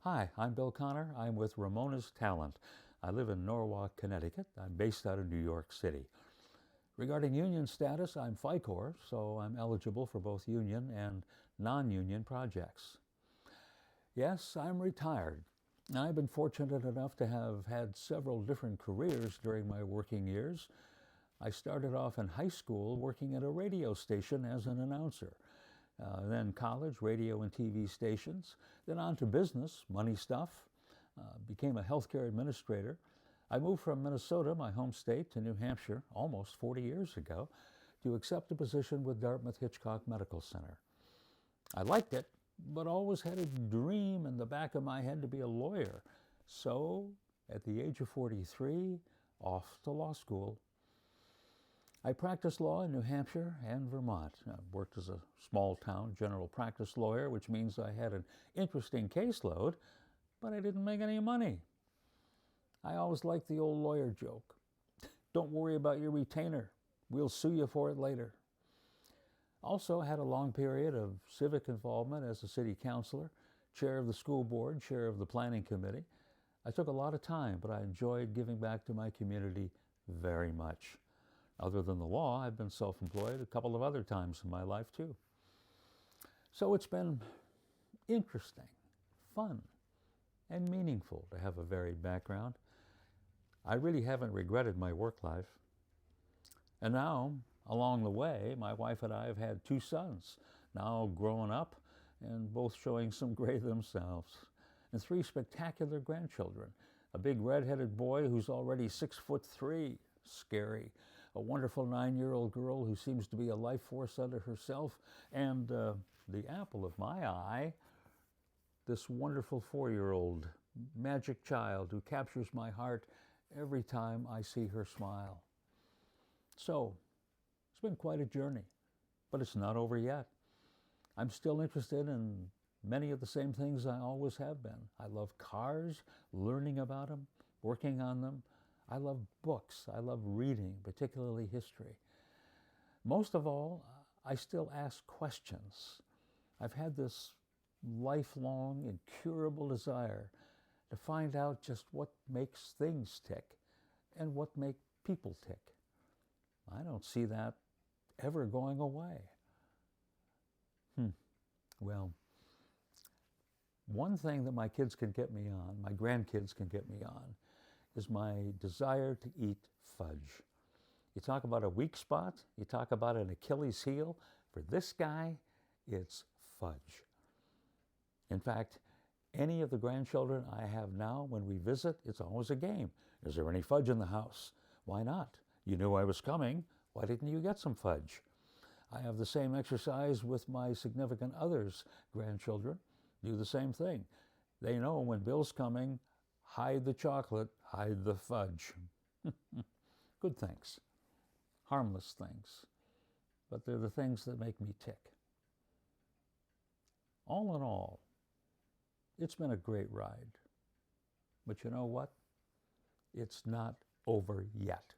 Hi, I'm Bill Connor. I'm with Ramona's Talent. I live in Norwalk, Connecticut. I'm based out of New York City. Regarding union status, I'm FICOR, so I'm eligible for both union and non-union projects. Yes, I'm retired. I've been fortunate enough to have had several different careers during my working years. I started off in high school working at a radio station as an announcer. Then college, radio and TV stations. Then on to business, money stuff. Became a healthcare administrator. I moved from Minnesota, my home state, to New Hampshire almost 40 years ago to accept a position with Dartmouth-Hitchcock Medical Center. I liked it, but always had a dream in the back of my head to be a lawyer. So, at the age of 43, off to law school. I practiced law in New Hampshire and Vermont. I worked as a small-town general practice lawyer, which means I had an interesting caseload, but I didn't make any money. I always liked the old lawyer joke. Don't worry about your retainer. We'll sue you for it later. Also had a long period of civic involvement as a city councilor, chair of the school board, chair of the planning committee. I took a lot of time, but I enjoyed giving back to my community very much. Other than the law, I've been self-employed a couple of other times in my life too. So it's been interesting, fun, and meaningful to have a varied background. I really haven't regretted my work life. And now, along the way, my wife and I have had 2 sons, now growing up and both showing some gray themselves, and 3 spectacular grandchildren. A big red-headed boy who's already 6'3", scary, a wonderful 9-year-old girl who seems to be a life force unto herself, and the apple of my eye, this wonderful 4-year-old magic child who captures my heart every time I see her smile. So, it's been quite a journey, but it's not over yet. I'm still interested in many of the same things I always have been. I love cars, learning about them, working on them. I love books. I love reading, particularly history. Most of all, I still ask questions. I've had this lifelong, incurable desire to find out just what makes things tick and what makes people tick. I don't see that ever going away. Well, one thing that my kids can get me on, my grandkids can get me on, is my desire to eat fudge. You talk about a weak spot, you talk about an Achilles heel. For this guy, it's fudge. In fact, any of the grandchildren I have now, when we visit, it's always a game. Is there any fudge in the house? Why not? You knew I was coming. Why didn't you get some fudge? I have the same exercise with my significant other's grandchildren. Do the same thing. They know when Bill's coming, hide the chocolate, hide the fudge. Good things, harmless things, but they're the things that make me tick. All in all, it's been a great ride. But you know what? It's not over yet.